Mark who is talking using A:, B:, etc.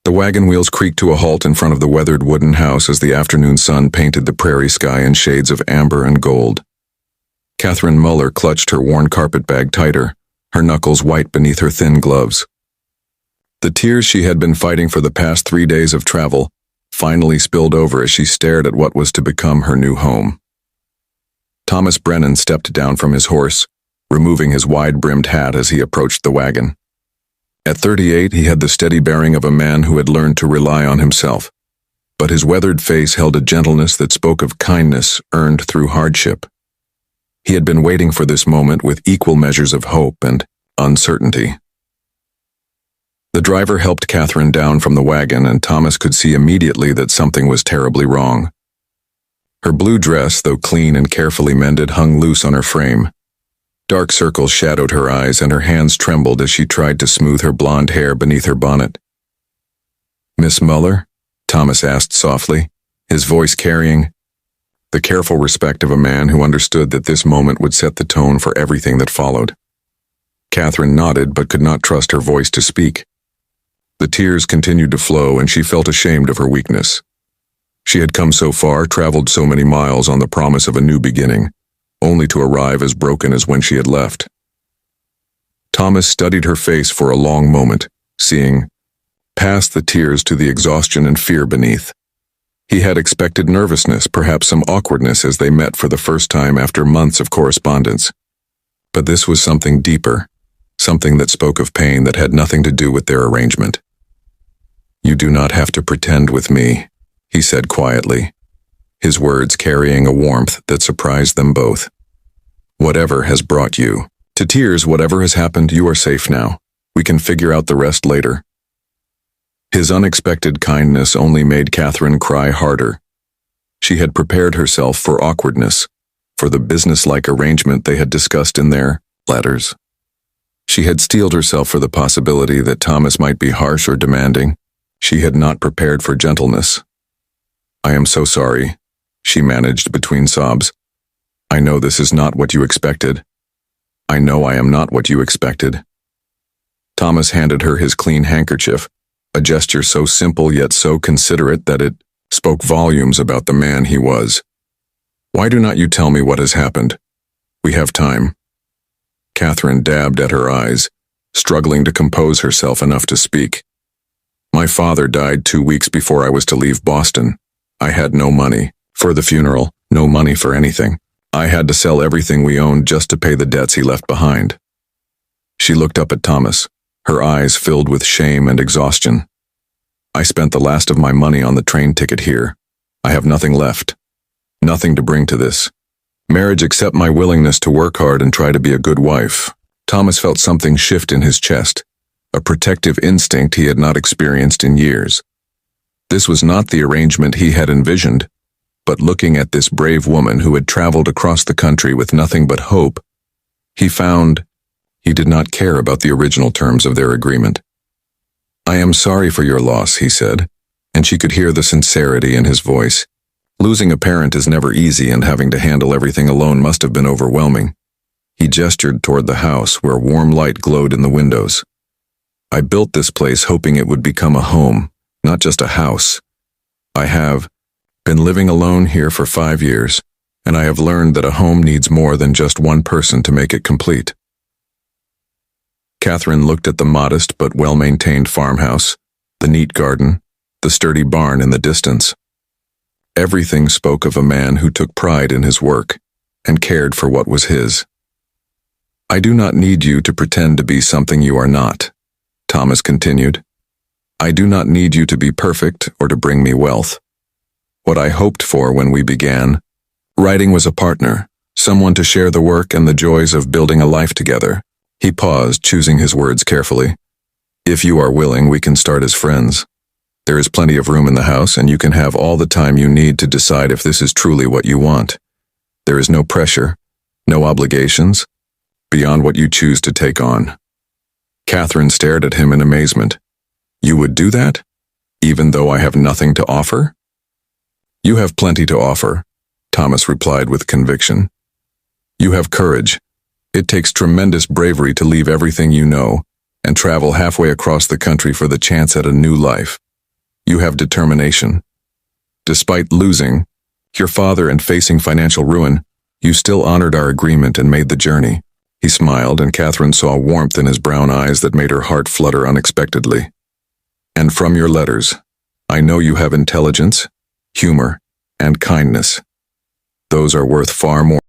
A: The wagon wheels creaked to a halt in front of the weathered wooden house as the afternoon sun painted the prairie sky in shades of amber and gold. Catherine Muller clutched her worn carpet bag tighter, her knuckles white beneath her thin gloves. The tears she had been fighting for the past 3 days of travel finally spilled over as she stared at what was to become her new home. Thomas Brennan stepped down from his horse, removing his wide-brimmed hat as he approached the wagon. At 38, he had the steady bearing of a man who had learned to rely on himself, but his weathered face held a gentleness that spoke of kindness earned through hardship. He had been waiting for this moment with equal measures of hope and uncertainty. The driver helped Catherine down from the wagon, and Thomas could see immediately that something was terribly wrong. Her blue dress, though clean and carefully mended, hung loose on her frame. Dark circles shadowed her eyes, and her hands trembled as she tried to smooth her blonde hair beneath her bonnet. "Miss Muller?" Thomas asked softly, his voice carrying the careful respect of a man who understood that this moment would set the tone for everything that followed. Catherine nodded but could not trust her voice to speak. The tears continued to flow, and she felt ashamed of her weakness. She had come so far, traveled so many miles on the promise of a new beginning, only to arrive as broken as when she had left. Thomas studied her face for a long moment, seeing past the tears to the exhaustion and fear beneath. He had expected nervousness, perhaps some awkwardness as they met for the first time after months of correspondence. But this was something deeper, something that spoke of pain that had nothing to do with their arrangement. "You do not have to pretend with me," he said quietly, his words carrying a warmth that surprised them both. "Whatever has brought you to tears, whatever has happened, you are safe now. We can figure out the rest later." His unexpected kindness only made Catherine cry harder. She had prepared herself for awkwardness, for the business-like arrangement they had discussed in their letters. She had steeled herself for the possibility that Thomas might be harsh or demanding. She had not prepared for gentleness. "I am so sorry," she managed between sobs. "I know this is not what you expected. I know I am not what you expected." Thomas handed her his clean handkerchief, a gesture so simple yet so considerate that it spoke volumes about the man he was. "Why do not you tell me what has happened? We have time." Catherine dabbed at her eyes, struggling to compose herself enough to speak. "My father died 2 weeks before I was to leave Boston. I had no money for the funeral, no money for anything. I had to sell everything we owned just to pay the debts he left behind." She looked up at Thomas, her eyes filled with shame and exhaustion. "I spent the last of my money on the train ticket here. I have nothing left. Nothing to bring to this marriage except my willingness to work hard and try to be a good wife." Thomas felt something shift in his chest, a protective instinct he had not experienced in years. This was not the arrangement he had envisioned, but looking at this brave woman who had traveled across the country with nothing but hope, he found he did not care about the original terms of their agreement. "I am sorry for your loss," he said, and she could hear the sincerity in his voice. Losing a parent is never easy, and having to handle everything alone must have been overwhelming. He gestured toward the house, where warm light glowed in the windows. "I built this place hoping it would become a home, not just a house. I have been living alone here for 5 years, and I have learned that a home needs more than just one person to make it complete." Catherine looked at the modest but well-maintained farmhouse, the neat garden, the sturdy barn in the distance. Everything spoke of a man who took pride in his work and cared for what was his. "I do not need you to pretend to be something you are not," Thomas continued. "I do not need you to be perfect or to bring me wealth. What I hoped for when we began writing was a partner, someone to share the work and the joys of building a life together." He paused, choosing his words carefully. "If you are willing, we can start as friends. There is plenty of room in the house, and you can have all the time you need to decide if this is truly what you want. There is no pressure, no obligations, beyond what you choose to take on." Catherine stared at him in amazement. "You would do that? Even though I have nothing to offer?" "You have plenty to offer," Thomas replied with conviction. "You have courage. It takes tremendous bravery to leave everything you know and travel halfway across the country for the chance at a new life. You have determination. Despite losing your father and facing financial ruin, you still honored our agreement and made the journey. He smiled, and Catherine saw warmth in his brown eyes that made her heart flutter unexpectedly. And from your letters, I know you have intelligence, humor, and kindness. Those are worth far more